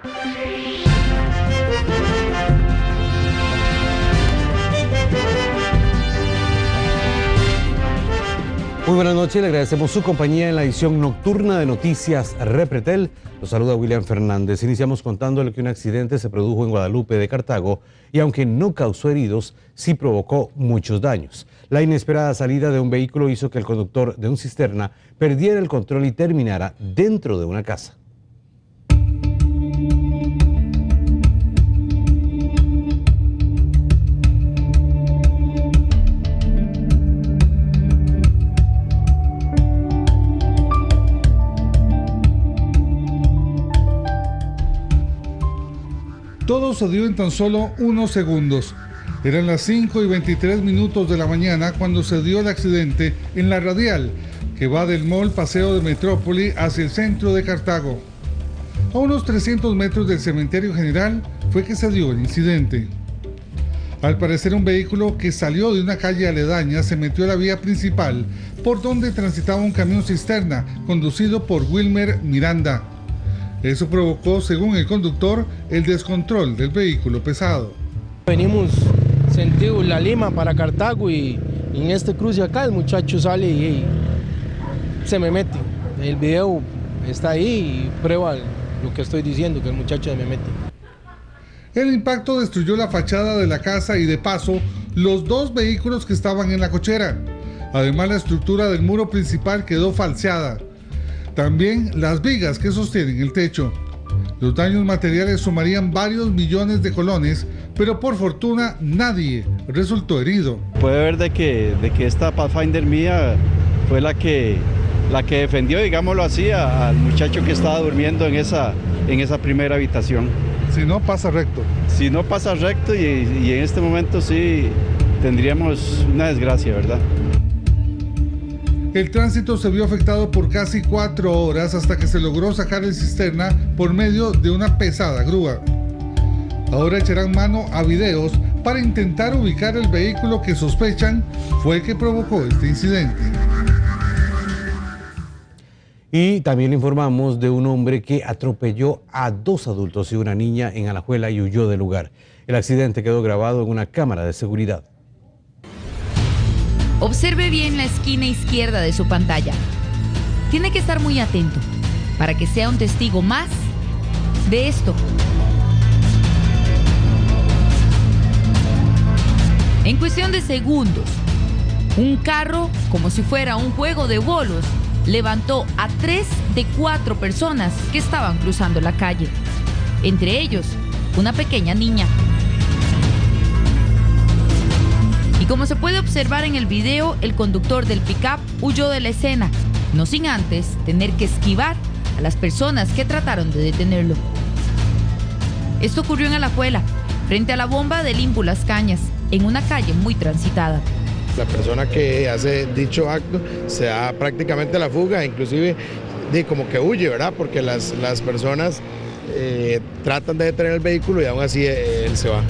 Muy buenas noches, le agradecemos su compañía en la edición nocturna de Noticias Repretel. Los saluda William Fernández. Iniciamos contándole que un accidente se produjo en Guadalupe de Cartago y aunque no causó heridos, sí provocó muchos daños. La inesperada salida de un vehículo hizo que el conductor de un cisterna perdiera el control y terminara dentro de una casa. Todo sucedió en tan solo unos segundos. Eran las 5:23 de la mañana cuando se dio el accidente en la radial que va del Mall Paseo de Metrópoli hacia el centro de Cartago. A unos 300 metros del cementerio general fue que se dio el incidente. Al parecer, un vehículo que salió de una calle aledaña se metió a la vía principal por donde transitaba un camión cisterna conducido por Wilmer Miranda. Eso provocó, según el conductor, el descontrol del vehículo pesado. Venimos sentido La Lima para Cartago y en este cruce acá el muchacho sale y se me mete. El video está ahí y prueba lo que estoy diciendo, que el muchacho se me mete. El impacto destruyó la fachada de la casa y de paso los dos vehículos que estaban en la cochera. Además, la estructura del muro principal quedó falseada. También las vigas que sostienen el techo. Los daños materiales sumarían varios millones de colones, pero por fortuna nadie resultó herido. Puede ver de que esta Pathfinder mía fue la que defendió, digámoslo así, al muchacho que estaba durmiendo en esa primera habitación. Si no pasa recto. Si no pasa recto y en este momento sí tendríamos una desgracia, ¿verdad? El tránsito se vio afectado por casi 4 horas hasta que se logró sacar el cisterna por medio de una pesada grúa. Ahora echarán mano a videos para intentar ubicar el vehículo que sospechan fue el que provocó este incidente. Y también le informamos de un hombre que atropelló a 2 adultos y una niña en Alajuela y huyó del lugar. El accidente quedó grabado en una cámara de seguridad. Observe bien la esquina izquierda de su pantalla. Tiene que estar muy atento para que sea un testigo más de esto. En cuestión de segundos, un carro, como si fuera un juego de bolos, levantó a 3 de 4 personas que estaban cruzando la calle. Entre ellos, una pequeña niña. Y como se puede observar en el video, el conductor del pick-up huyó de la escena, no sin antes tener que esquivar a las personas que trataron de detenerlo. Esto ocurrió en Alajuela, frente a la bomba del Limbu Las Cañas, en una calle muy transitada. La persona que hace dicho acto se da prácticamente la fuga, inclusive como que huye, ¿verdad? Porque las personas tratan de detener el vehículo y aún así él se va.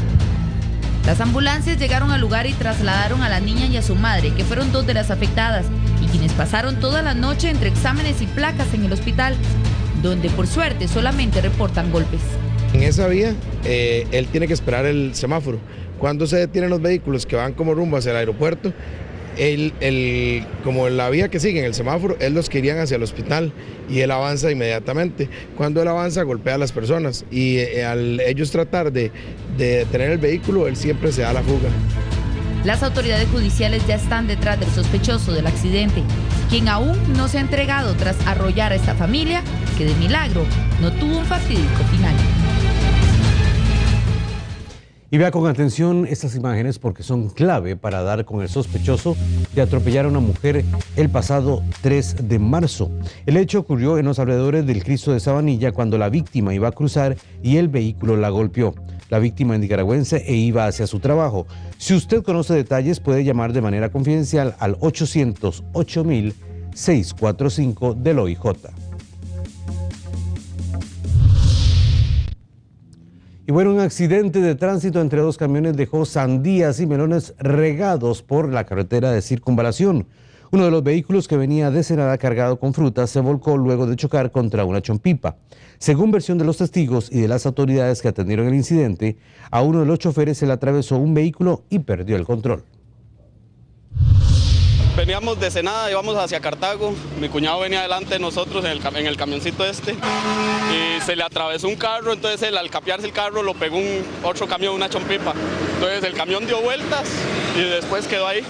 Las ambulancias llegaron al lugar y trasladaron a la niña y a su madre, que fueron 2 de las afectadas, y quienes pasaron toda la noche entre exámenes y placas en el hospital, donde por suerte solamente reportan golpes. En esa vía, él tiene que esperar el semáforo. Cuando se detienen los vehículos que van como rumbo hacia el aeropuerto, como la vía que sigue en el semáforo, él los que irían hacia el hospital y él avanza inmediatamente. Cuando él avanza, golpea a las personas y al ellos tratar de detener el vehículo, él siempre se da la fuga. Las autoridades judiciales ya están detrás del sospechoso del accidente, quien aún no se ha entregado tras arrollar a esta familia, que de milagro no tuvo un fatídico final. Y vea con atención estas imágenes porque son clave para dar con el sospechoso de atropellar a una mujer el pasado 3 de marzo. El hecho ocurrió en los alrededores del Cristo de Sabanilla cuando la víctima iba a cruzar y el vehículo la golpeó. La víctima es nicaragüense e iba hacia su trabajo. Si usted conoce detalles, puede llamar de manera confidencial al 800-8000-645 del OIJ. Y bueno, un accidente de tránsito entre 2 camiones dejó sandías y melones regados por la carretera de circunvalación. Uno de los vehículos que venía de Ensenada cargado con frutas se volcó luego de chocar contra una chompipa. Según versión de los testigos y de las autoridades que atendieron el incidente, a uno de los choferes se le atravesó un vehículo y perdió el control. Veníamos de Ensenada, íbamos hacia Cartago, mi cuñado venía delante de nosotros en el camioncito este y se le atravesó un carro, entonces él, al capearse el carro lo pegó otro camión, una chompipa. Entonces el camión dio vueltas y después quedó ahí.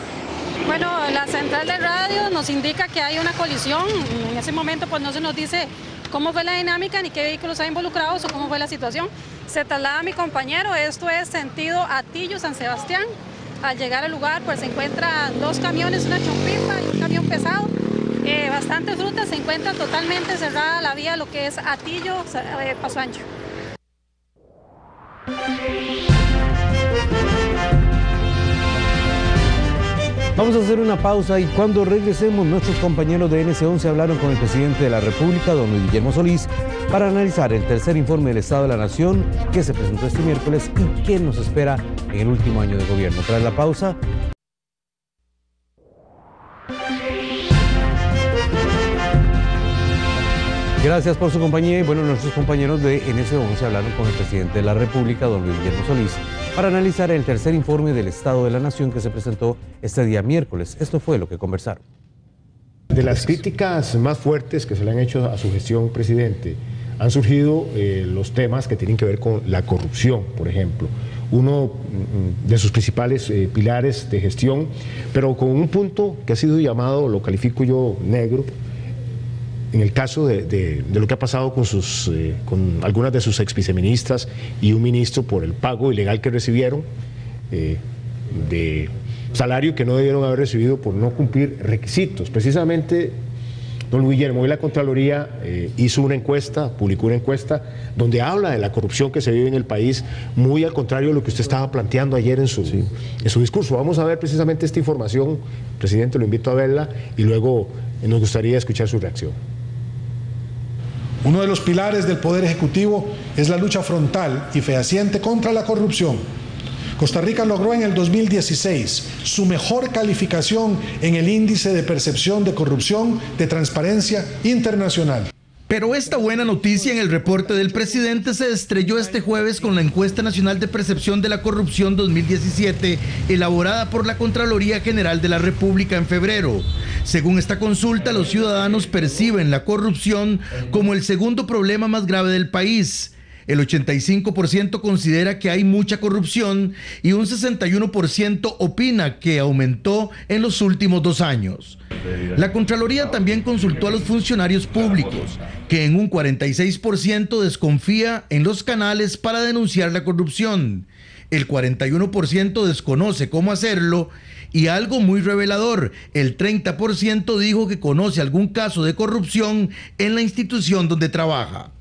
Bueno, la central de radio nos indica que hay una colisión. En ese momento pues no se nos dice cómo fue la dinámica ni qué vehículos hay involucrados o cómo fue la situación. Se traslada a mi compañero, esto es sentido Atillo, San Sebastián. Al llegar al lugar pues se encuentran dos camiones, una chompipa y un camión pesado. Bastantes frutas, se encuentra totalmente cerrada la vía, lo que es Atillo, Paso Ancho. Vamos a hacer una pausa y cuando regresemos nuestros compañeros de NC11 hablaron con el presidente de la República, don Luis Guillermo Solís, para analizar el tercer informe del Estado de la Nación que se presentó este miércoles y qué nos espera en el último año de gobierno. Tras la pausa... Gracias por su compañía y bueno, nuestros compañeros de NC11 hablaron con el presidente de la República, don Luis Guillermo Solís, para analizar el tercer informe del Estado de la Nación que se presentó este día miércoles. Esto fue lo que conversaron. De las críticas más fuertes que se le han hecho a su gestión, presidente, han surgido los temas que tienen que ver con la corrupción, por ejemplo. Uno de sus principales pilares de gestión, pero con un punto que ha sido llamado, lo califico yo, negro, en el caso de lo que ha pasado con algunas de sus ex viceministras y un ministro por el pago ilegal que recibieron de salario que no debieron haber recibido por no cumplir requisitos. Precisamente, don Luis Guillermo, hoy la Contraloría hizo una encuesta, publicó una encuesta donde habla de la corrupción que se vive en el país, muy al contrario de lo que usted estaba planteando ayer en su discurso. Vamos a ver precisamente esta información, presidente, lo invito a verla y luego nos gustaría escuchar su reacción. Uno de los pilares del Poder Ejecutivo es la lucha frontal y fehaciente contra la corrupción. Costa Rica logró en el 2016 su mejor calificación en el índice de percepción de corrupción de Transparencia Internacional. Pero esta buena noticia en el reporte del presidente se estrelló este jueves con la encuesta nacional de percepción de la corrupción 2017, elaborada por la Contraloría General de la República en febrero. Según esta consulta, los ciudadanos perciben la corrupción como el segundo problema más grave del país. El 85% considera que hay mucha corrupción y un 61% opina que aumentó en los últimos 2 años. La Contraloría también consultó a los funcionarios públicos, que en un 46% desconfía en los canales para denunciar la corrupción. El 41% desconoce cómo hacerlo y algo muy revelador, el 30% dijo que conoce algún caso de corrupción en la institución donde trabaja.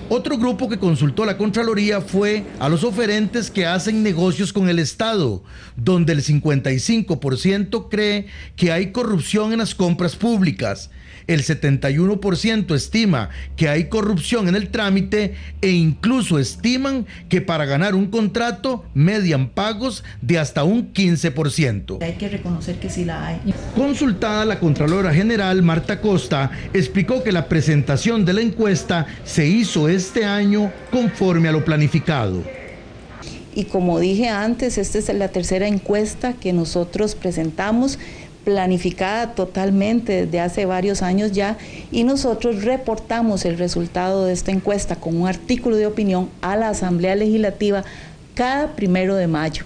Otro grupo que consultó la Contraloría fue a los oferentes que hacen negocios con el Estado, donde el 55% cree que hay corrupción en las compras públicas. El 71% estima que hay corrupción en el trámite e incluso estiman que para ganar un contrato median pagos de hasta un 15%. Hay que reconocer que sí la hay. Consultada, la Contralora General Marta Costa explicó que la presentación de la encuesta se hizo este año conforme a lo planificado. Y como dije antes, esta es la tercera encuesta que nosotros presentamos, planificada totalmente desde hace varios años ya, y nosotros reportamos el resultado de esta encuesta con un artículo de opinión a la Asamblea Legislativa cada 1 de mayo.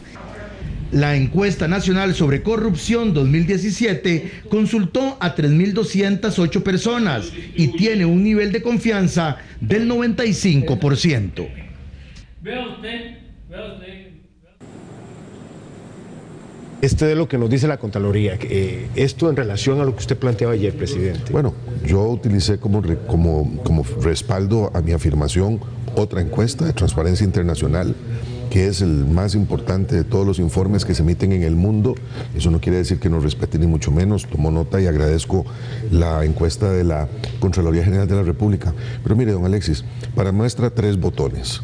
La encuesta nacional sobre corrupción 2017 consultó a 3.208 personas y tiene un nivel de confianza del 95%. Vea usted. Esto es lo que nos dice la Contraloría, esto en relación a lo que usted planteaba ayer, presidente. Bueno, yo utilicé como respaldo a mi afirmación otra encuesta de Transparencia Internacional, que es el más importante de todos los informes que se emiten en el mundo. Eso no quiere decir que nos respeten ni mucho menos. Tomo nota y agradezco la encuesta de la Contraloría General de la República. Pero mire, don Alexis, para muestra 3 botones.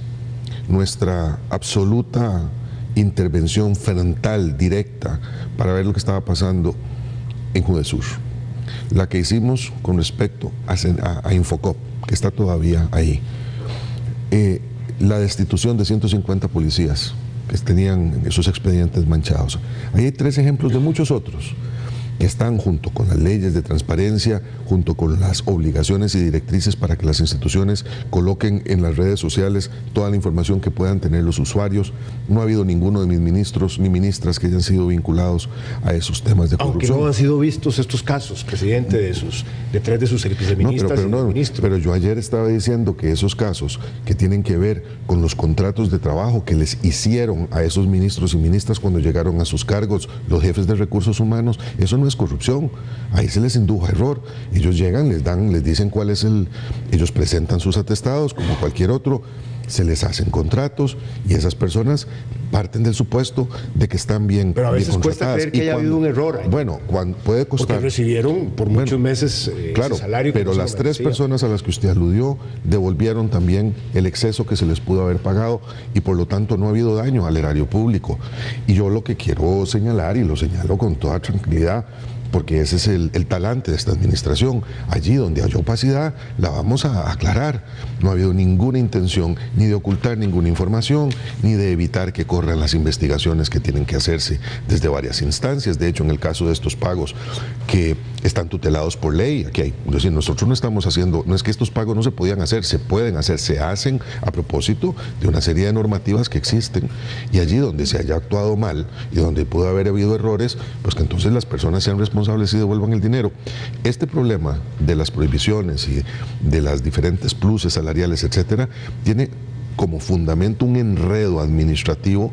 Nuestra absoluta intervención frontal, directa, para ver lo que estaba pasando en Judesur, la que hicimos con respecto a Infocop, que está todavía ahí, la destitución de 150 policías que tenían esos expedientes manchados. Ahí hay 3 ejemplos de muchos otros que están junto con las leyes de transparencia, junto con las obligaciones y directrices para que las instituciones coloquen en las redes sociales toda la información que puedan tener los usuarios. No ha habido ninguno de mis ministros ni ministras que hayan sido vinculados a esos temas de corrupción. Aunque no han sido vistos estos casos, presidente, de 3 de sus viceministras pero yo ayer estaba diciendo que esos casos que tienen que ver con los contratos de trabajo que les hicieron a esos ministros y ministras cuando llegaron a sus cargos los jefes de recursos humanos, eso no es corrupción, ahí se les indujo a error. Ellos llegan, les dicen cuál es ellos presentan sus atestados como cualquier otro, se les hacen contratos y esas personas parten del supuesto de que están bien. Pero a veces cuesta creer que haya habido un error ahí. Bueno, puede costar. Porque recibieron por muchos meses claro, ese salario. Pero las 3 personas a las que usted aludió devolvieron también el exceso que se les pudo haber pagado y por lo tanto no ha habido daño al erario público. Y yo lo que quiero señalar, y lo señalo con toda tranquilidad, porque ese es el talante de esta administración. Allí donde haya opacidad, la vamos a aclarar. No ha habido ninguna intención ni de ocultar ninguna información, ni de evitar que corran las investigaciones que tienen que hacerse desde varias instancias. De hecho, en el caso de estos pagos que están tutelados por ley, aquí hay, es decir, nosotros no estamos haciendo, no es que estos pagos no se podían hacer, se pueden hacer, se hacen a propósito de una serie de normativas que existen, y allí donde se haya actuado mal y donde pudo haber habido errores, pues que entonces las personas sean responsables y devuelvan el dinero. Este problema de las prohibiciones y de las diferentes pluses salariales, etcétera, tiene como fundamento un enredo administrativo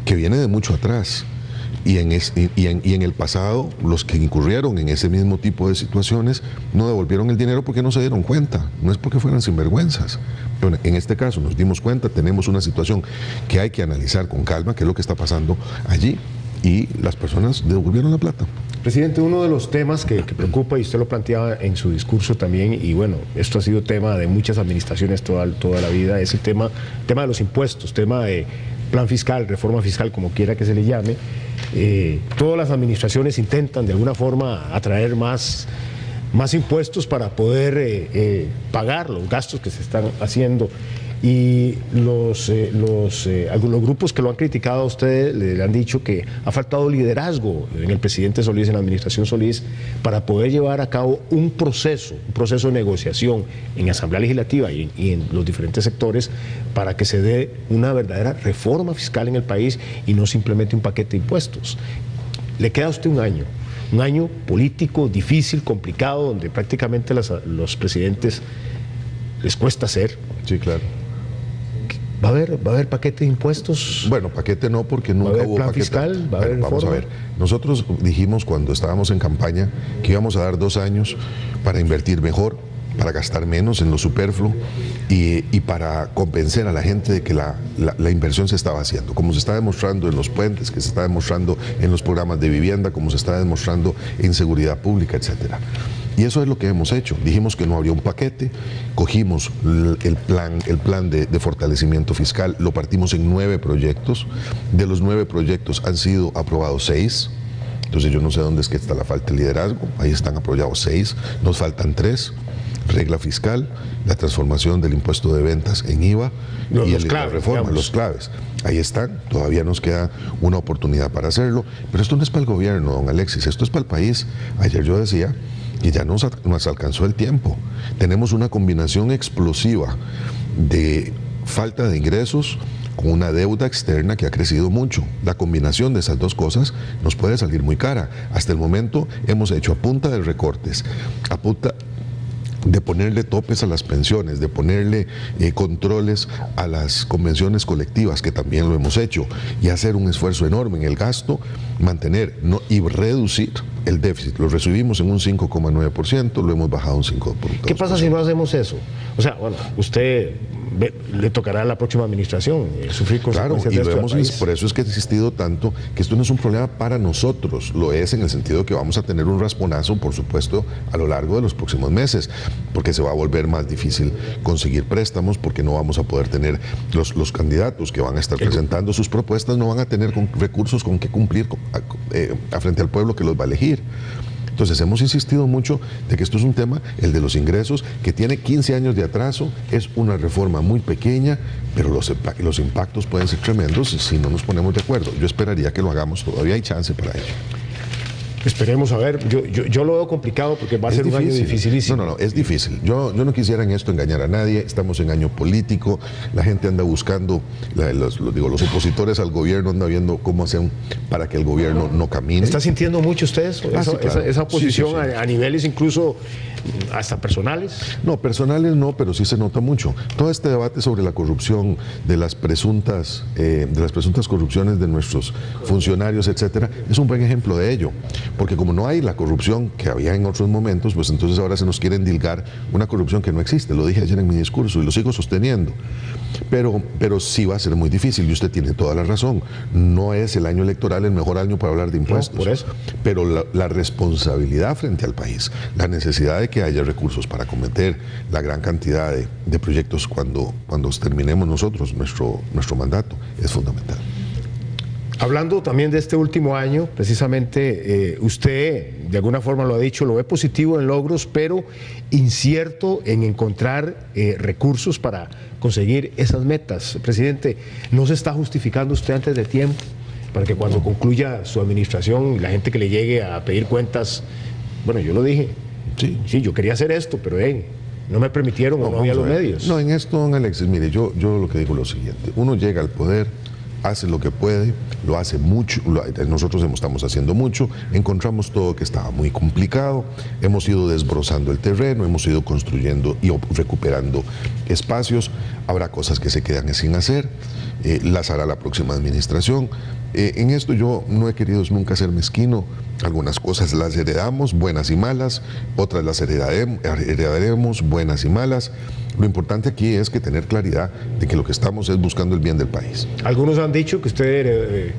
que viene de mucho atrás. Y en el pasado, los que incurrieron en ese mismo tipo de situaciones no devolvieron el dinero porque no se dieron cuenta, no es porque fueran sinvergüenzas. Bueno, en este caso nos dimos cuenta, tenemos una situación que hay que analizar con calma, qué es lo que está pasando allí, y las personas devolvieron la plata. Presidente, uno de los temas que preocupa, y usted lo planteaba en su discurso también, y bueno, esto ha sido tema de muchas administraciones toda la vida, es el tema de los impuestos, tema de plan fiscal, reforma fiscal, como quiera que se le llame. Todas las administraciones intentan de alguna forma atraer más impuestos para poder pagar los gastos que se están haciendo. Y algunos grupos que lo han criticado a usted le han dicho que ha faltado liderazgo en el presidente Solís, en la administración Solís, para poder llevar a cabo un proceso de negociación en Asamblea Legislativa y en los diferentes sectores para que se dé una verdadera reforma fiscal en el país y no simplemente un paquete de impuestos. Le queda a usted un año político difícil, complicado, donde prácticamente los presidentes les cuesta hacer. Sí, claro. ¿Va a haber paquete de impuestos? Bueno, paquete no, porque nunca hubo plan paquete fiscal, ¿va a haber vamos a ver, nosotros dijimos cuando estábamos en campaña que íbamos a dar 2 años para invertir mejor, para gastar menos en lo superfluo y para convencer a la gente de que la inversión se estaba haciendo, como se está demostrando en los puentes, que se está demostrando en los programas de vivienda, como se está demostrando en seguridad pública, etcétera. Y eso es lo que hemos hecho. Dijimos que no habría un paquete, cogimos el plan de fortalecimiento fiscal, lo partimos en 9 proyectos. De los 9 proyectos han sido aprobados 6. Entonces yo no sé dónde es que está la falta de liderazgo. Ahí están aprobados 6, nos faltan 3. Regla fiscal, la transformación del impuesto de ventas en IVA la reforma, digamos. Los claves. Ahí están, todavía nos queda una oportunidad para hacerlo, pero esto no es para el gobierno, don Alexis, esto es para el país. Ayer yo decía que ya nos alcanzó el tiempo. Tenemos una combinación explosiva de falta de ingresos con una deuda externa que ha crecido mucho. La combinación de esas dos cosas nos puede salir muy cara. Hasta el momento hemos hecho a punta de recortes, a punta de ponerle topes a las pensiones, de ponerle controles a las convenciones colectivas, que también lo hemos hecho, y hacer un esfuerzo enorme en el gasto, mantener y reducir el déficit. Lo recibimos en un 5,9%, lo hemos bajado un 5%. ¿Qué pasa si no hacemos eso? O sea, bueno, usted le tocará a la próxima administración sufrir consecuencias. Claro, y lo hemos visto, por eso es que ha insistido tanto que esto no es un problema para nosotros, lo es en el sentido de que vamos a tener un rasponazo, por supuesto, a lo largo de los próximos meses, porque se va a volver más difícil conseguir préstamos, porque no vamos a poder tener los candidatos que van a estar presentando sus propuestas, no van a tener recursos con que cumplir frente al pueblo que los va a elegir. Entonces hemos insistido mucho de que esto es un tema, el de los ingresos, que tiene 15 años de atraso, es una reforma muy pequeña, pero los impactos pueden ser tremendos si no nos ponemos de acuerdo. Yo esperaría que lo hagamos, todavía hay chance para ello. Esperemos a ver, yo lo veo complicado porque va a ser un año dificilísimo. No, es difícil. Yo no quisiera en esto engañar a nadie, estamos en año político, la gente anda buscando, los opositores al gobierno andan viendo cómo hacen para que el gobierno no camine. ¿Está sintiendo mucho usted eso? Sí, claro. esa oposición sí. A niveles incluso hasta personales? No, personales no, pero sí se nota mucho. Todo este debate sobre la corrupción, de las presuntas corrupciones de nuestros funcionarios, etcétera, es un buen ejemplo de ello. Porque como no hay la corrupción que había en otros momentos, pues entonces ahora se nos quiere endilgar una corrupción que no existe. Lo dije ayer en mi discurso y lo sigo sosteniendo. Pero sí va a ser muy difícil y usted tiene toda la razón. No es el año electoral el mejor año para hablar de impuestos. No, por eso. Pero la responsabilidad frente al país, la necesidad de que haya recursos para acometer la gran cantidad de proyectos cuando terminemos nosotros nuestro mandato es fundamental. Hablando también de este último año, precisamente usted de alguna forma lo ha dicho, lo ve positivo en logros, pero incierto en encontrar recursos para conseguir esas metas. Presidente, ¿no se está justificando usted antes de tiempo para que cuando concluya su administración y la gente que le llegue a pedir cuentas, bueno, yo lo dije, sí, yo quería hacer esto, pero no me permitieron o no había los medios? No, en esto, don Alexis, mire, yo lo que digo es lo siguiente, uno llega al poder, hace lo que puede, lo hace mucho, nosotros estamos haciendo mucho, encontramos todo que estaba muy complicado, hemos ido desbrozando el terreno, hemos ido construyendo y recuperando espacios, habrá cosas que se quedan sin hacer, las hará la próxima administración. En esto yo no he querido nunca ser mezquino, algunas cosas las heredamos, buenas y malas, otras las heredaremos, buenas y malas. Lo importante aquí es que tener claridad de que lo que estamos es buscando el bien del país. Algunos han dicho que usted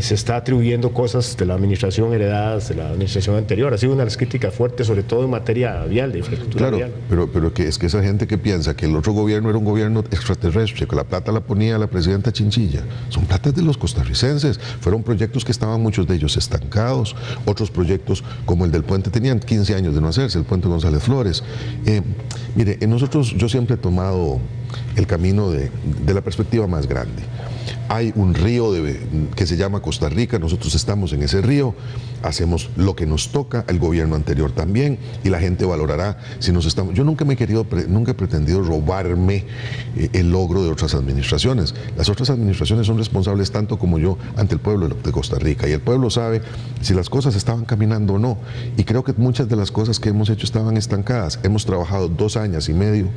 se está atribuyendo cosas de la administración heredadas de la administración anterior. Ha sido una de las críticas fuertes, sobre todo en materia vial, de infraestructura vial. Pero que es que esa gente que piensa que el otro gobierno era un gobierno extraterrestre, que la plata la ponía la presidenta Chinchilla, son platas de los costarricenses. Fueron proyectos que estaban muchos de ellos estancados, otros proyectos como el del puente tenían 15 años de no hacerse, el puente González Flores. Mire, yo siempre he tomado el camino de la perspectiva más grande. Hay un río que se llama Costa Rica, nosotros estamos en ese río, hacemos lo que nos toca, el gobierno anterior también, y la gente valorará si nos estamos... Yo nunca he pretendido robarme el logro de otras administraciones. Las otras administraciones son responsables tanto como yo ante el pueblo de Costa Rica, y el pueblo sabe si las cosas estaban caminando o no, y creo que muchas de las cosas que hemos hecho estaban estancadas. Hemos trabajado 2 años y medio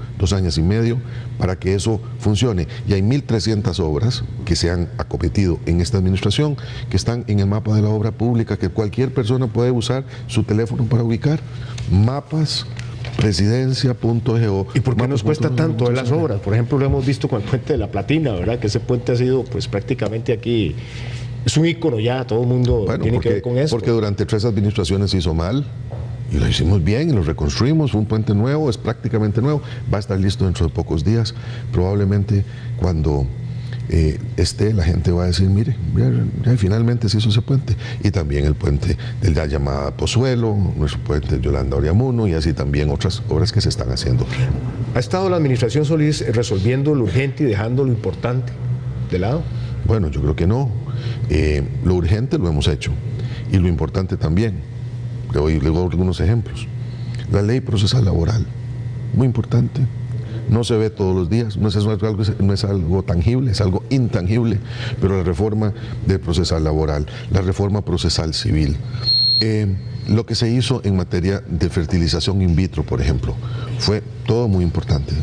para que eso funcione, y hay 1.300 obras que se han acometido en esta administración, que están en el mapa de la obra pública, que cualquier persona puede usar su teléfono para ubicar. Mapas, presidencia.go. ¿Y por qué nos cuesta tanto en las obras? Por ejemplo, lo hemos visto con el puente de la Platina, ¿verdad? Que ese puente ha sido pues prácticamente aquí, es un ícono ya, todo el mundo tiene que ver con eso. Porque durante 3 administraciones se hizo mal, y lo hicimos bien y lo reconstruimos, fue un puente nuevo, es prácticamente nuevo, va a estar listo dentro de pocos días, probablemente cuando la gente va a decir, mire, ya finalmente se hizo ese puente, y también el puente de la llamada Pozuelo, nuestro puente Yolanda Oriamuno, y así también otras obras que se están haciendo. ¿Ha estado la administración Solís resolviendo lo urgente y dejando lo importante de lado? Bueno, yo creo que no. Lo urgente lo hemos hecho, y lo importante también. Le doy algunos ejemplos. La ley procesal laboral, muy importante. No se ve todos los días, no es algo tangible, es algo intangible, pero la reforma del procesal laboral, la reforma procesal civil, lo que se hizo en materia de fertilización in vitro, por ejemplo, fue todo muy importante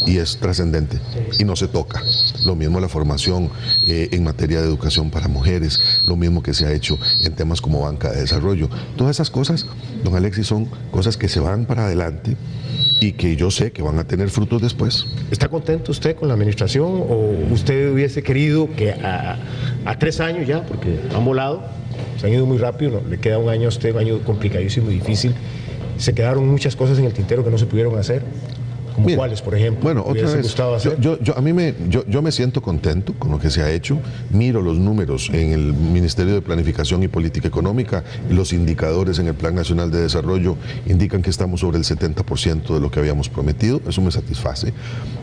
y es trascendente y no se toca. Lo mismo la formación en materia de educación para mujeres, lo mismo que se ha hecho en temas como banca de desarrollo. Todas esas cosas, don Alexis, son cosas que se van para adelante y que yo sé que van a tener frutos después. ¿Está contento usted con la administración o usted hubiese querido que a 3 años ya, porque han volado, se han ido muy rápido, ¿no? Le queda un año a usted, un año complicadísimo y difícil, se quedaron muchas cosas en el tintero que no se pudieron hacer? ¿Como cuáles, por ejemplo? Bueno, otra vez, yo me siento contento con lo que se ha hecho. Miro los números en el Ministerio de Planificación y Política Económica y los indicadores en el Plan Nacional de Desarrollo indican que estamos sobre el 70% de lo que habíamos prometido. Eso me satisface.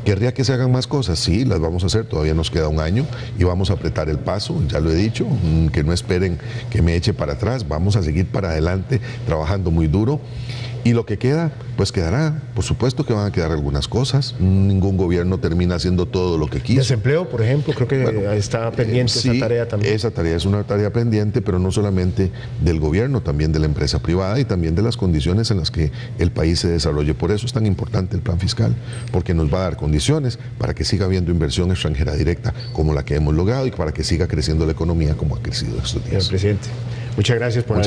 ¿Querría que se hagan más cosas? Sí, las vamos a hacer. Todavía nos queda un año y vamos a apretar el paso. Ya lo he dicho, que no esperen que me eche para atrás. Vamos a seguir para adelante trabajando muy duro. Y lo que queda, pues quedará. Por supuesto que van a quedar algunas cosas. Ningún gobierno termina haciendo todo lo que quiso. Desempleo, por ejemplo, creo que está pendiente esa tarea también. Esa tarea es una tarea pendiente, pero no solamente del gobierno, también de la empresa privada y también de las condiciones en las que el país se desarrolle. Por eso es tan importante el plan fiscal, porque nos va a dar condiciones para que siga habiendo inversión extranjera directa como la que hemos logrado y para que siga creciendo la economía como ha crecido estos días. Señor presidente, muchas gracias por